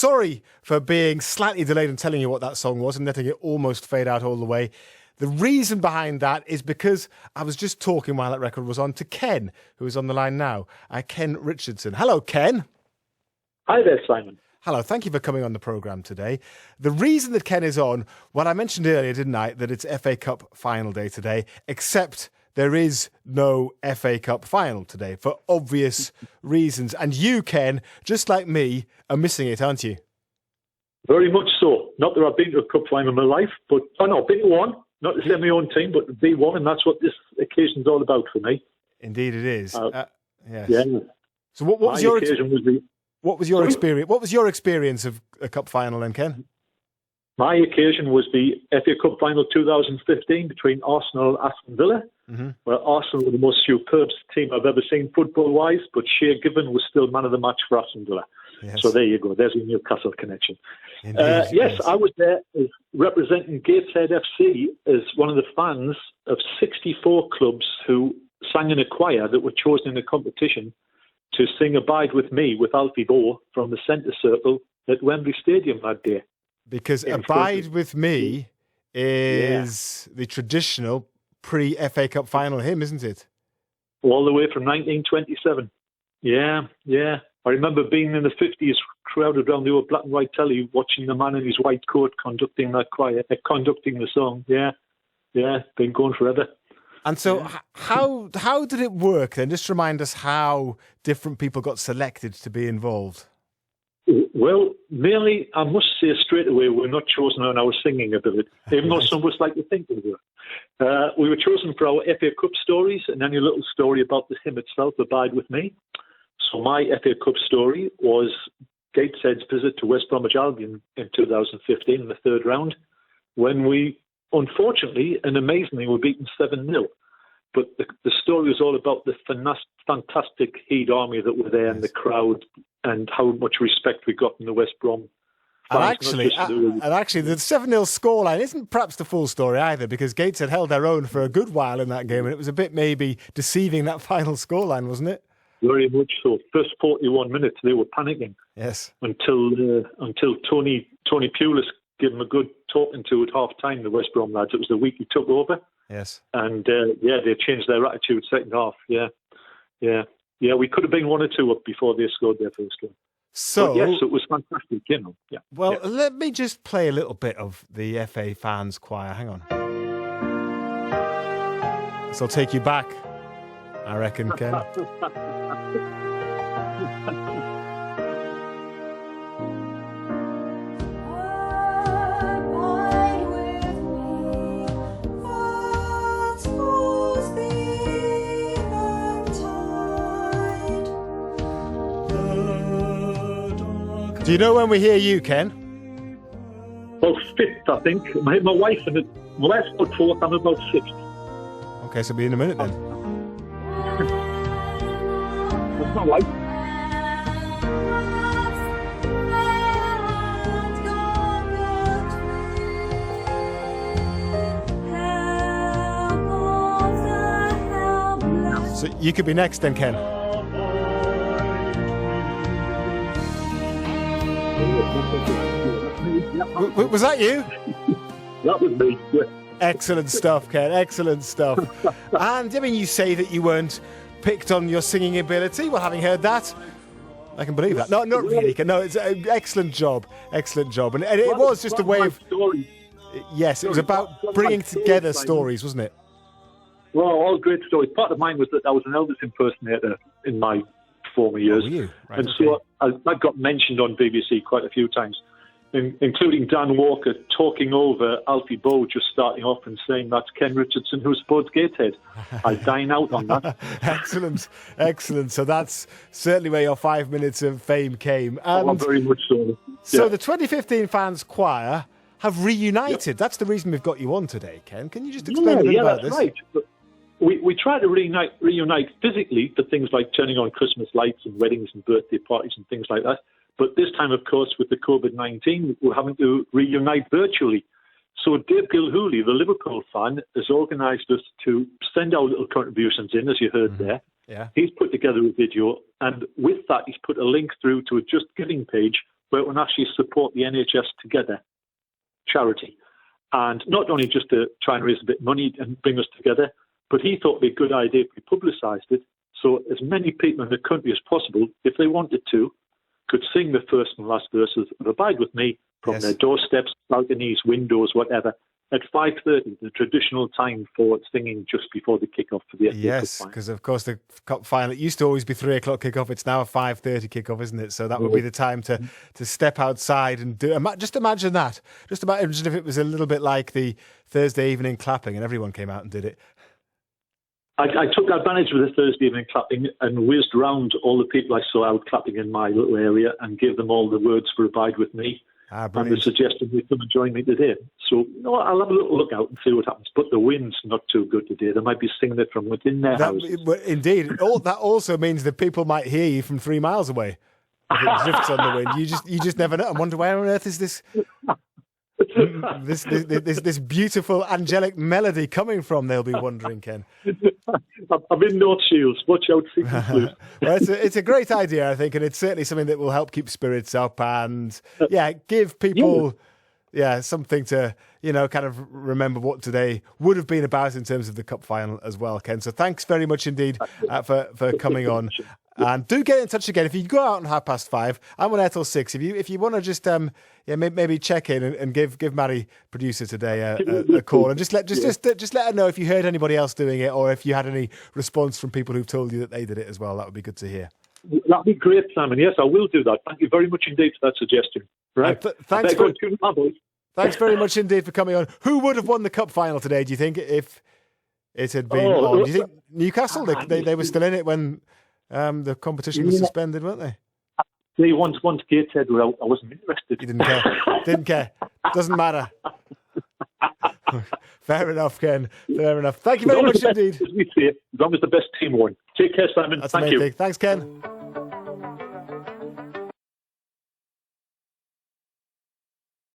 sorry for being slightly delayed in telling you what that song was and letting it almost fade out all the way. The reason behind that is because I was just talking while that record was on to Ken, who is on the line now. Ken Richardson. Hello, Ken. Hi there, Simon. Hello, thank you for coming on the programme today. The reason that Ken is on, well, I mentioned earlier, didn't I, that it's FA Cup final day today, except there is no FA Cup final today for obvious reasons. And you, Ken, just like me, are missing it, aren't you? Very much so. Not that I've been to a cup final in my life, but I've been to one. Not to say my own team, but to be one, and that's what this occasion's all about for me. Indeed, it is. Yes. Yeah. So, what was your experience? What was your experience of a cup final then, Ken? My occasion was the FA Cup final 2015 between Arsenal and Aston Villa, where Arsenal were the most superb team I've ever seen football-wise, but Shea Given was still man of the match for Aston Villa. Yes. So there you go. There's a Newcastle connection. Yes, I was there representing Gateshead FC as one of the fans of 64 clubs who sang in a choir that were chosen in a competition to sing Abide With Me with Alfie Boe from the centre circle at Wembley Stadium that day. Because Abide With Me is the traditional pre-FA Cup final hymn, isn't it? All the way from 1927. Yeah. I remember being in the 50s, crowded around the old black and white telly, watching the man in his white coat conducting that choir, conducting the song. Yeah, been going forever. And so how did it work then? Just remind us how different people got selected to be involved. Well, mainly, I must say straight away, we're not chosen on our singing ability, even though some of us like to think we were. We were chosen for our FA Cup stories and any little story about the hymn itself, Abide With Me. So my FA Cup story was Gateshead's visit to West Bromwich Albion in 2015 in the third round, when we, unfortunately and amazingly, were beaten 7-0. But the story was all about the fantastic Heed army that were there and the crowd and how much respect we got from the West Brom fans. And actually, the 7-0 scoreline isn't perhaps the full story either, because Gateshead held their own for a good while in that game, and it was a bit maybe deceiving, that final scoreline, wasn't it? Very much so. First 41 minutes, they were panicking. Yes. Until Tony Pulis gave them a good talking to at half-time, the West Brom lads. It was the week he took over. Yes. And, they changed their attitude second half. Yeah, we could have been 1 or 2 up before they scored their first goal. So, but yes, it was fantastic, you know. Yeah. Well, let me just play a little bit of the FA fans choir. Hang on. This will take you back, I reckon, Ken. Do you know when we hear you, Ken? Well, 5th, I think. My wife and my wife's about 4th, I'm about 6th. Okay, so it'll be in a minute then. That's my wife. So you could be next then, Ken. Was that you? That was me, yeah. Excellent stuff, Ken. Excellent stuff. And, I mean, you say that you weren't picked on your singing ability. Well, having heard that, I can believe that. No, not really, Ken. No, it's an excellent job. Excellent job. And it was just a way of... Yes, it was about bringing together stories, wasn't it? Well, all great stories. Part of mine was that I was an Elvis impersonator in my former years. Oh, were you? Right, and so I got mentioned on BBC quite a few times, including Dan Walker talking over Alfie Boe just starting off and saying that's Ken Richardson who supports Gateshead. I dine out on that. Excellent. So that's certainly where your 5 minutes of fame came. And very much so. Yeah. So the 2015 fans choir have reunited. Yep. That's the reason we've got you on today, Ken. Can you just explain a bit about this? Right. We try to reunite physically for things like turning on Christmas lights and weddings and birthday parties and things like that. But this time, of course, with the COVID-19, we're having to reunite virtually. So Dave Gilhooly, the Liverpool fan, has organised us to send our little contributions in, as you heard there. Yeah. He's put together a video, and with that, he's put a link through to a Just Giving page where it will actually support the NHS Together charity. And not only just to try and raise a bit of money and bring us together, but he thought it'd be a good idea if we publicised it, so as many people in the country as possible, if they wanted to, could sing the first and last verses of Abide With Me from their doorsteps, balconies, windows, whatever, at 5:30, the traditional time for singing just before the kick-off for the FA Cup final. Yes, because of course the cup final, it used to always be 3 o'clock kick-off. It's now a 5:30 kick-off, isn't it? So that would be the time to step outside and do. Just imagine that. Just imagine if it was a little bit like the Thursday evening clapping and everyone came out and did it. I took advantage of the Thursday evening clapping and whizzed round all the people I saw out clapping in my little area and gave them all the words for Abide With Me. And they suggested they come and join me today. So I'll have a little look out and see what happens. But the wind's not too good today. They might be singing it from within their houses. Indeed. That also means that people might hear you from 3 miles away. If it drifts on the wind. You just never know. I wonder where on earth is this this beautiful angelic melody coming from, they'll be wondering, Ken. I'm in North Shields. Watch out, Well, it's a great idea, I think, and it's certainly something that will help keep spirits up and, give people, something to, kind of remember what today would have been about in terms of the cup final as well, Ken. So thanks very much indeed for coming on. And do get in touch again. If you go out on 5:30, I'm on air till 6. If you want to just maybe check in and give Mary, producer today, a call and just let her know if you heard anybody else doing it or if you had any response from people who've told you that they did it as well. That would be good to hear. That'd be great, Simon. Yes, I will do that. Thank you very much indeed for that suggestion. Right. Thanks very much indeed for coming on. Who would have won the cup final today, do you think, if it had been on? Do you think Newcastle? They were still in it when the competition was suspended, weren't they? Once Gateshead were out, I wasn't interested. You didn't care. Doesn't matter. Fair enough, Ken. Fair enough. Thank you very much indeed. As long as the best team won. Take care, Simon. That's Thank you. Thanks, Ken.